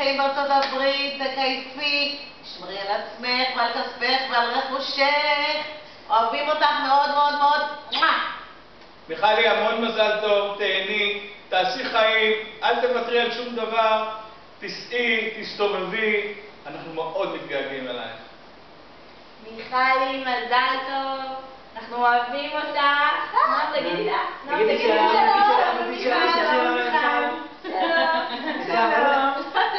חיים בארצות הברית, תקייפי, שמרי על עצמך ועל כספך ועל רכושך. אוהבים אותך מאוד מאוד מאוד. מיכלי, המון מזל טוב, תהני, תעשי חיים, אל תוותרי על שום דבר, תסעי, תסתובבי, אנחנו מאוד מתגעגעים אלייך. מיכלי, מזל טוב, אנחנו אוהבים אותך. נועם, תגידי לה. תגידי שלום.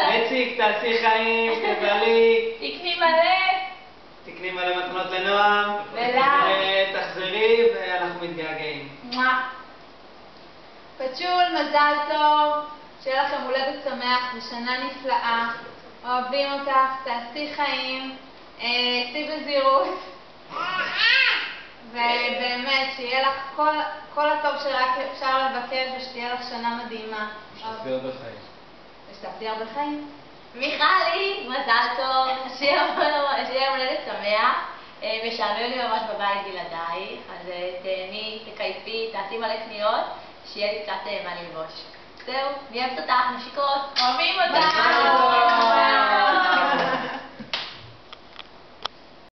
מציק, תעשי חיים, תבלי. תקני מלא מתנות לנועם. תחזרי ואנחנו מתגעגעים. פצ'ול, מזל טוב, שיהיה לכם הולדת שמח ושנה נפלאה. אוהבים אותך, תעשי חיים, סי בזהירות. ובאמת, שיהיה לך כל הטוב שרק אפשר לבקש ושתהיה לך שנה מדהימה. ושתעשי הרבה חיים. ושתעשי הרבה חיים. מיכלי, מזל טוב, שיהיה הולדת שמח, משעמם לי ממש בבית בלעדייך, אז תהני, תקייפי, תעשי מלא קניות, שיהיה לי קצת מה ללבוש. זהו, אני אוהבת אותך, נשיקות, אוהבים אותך!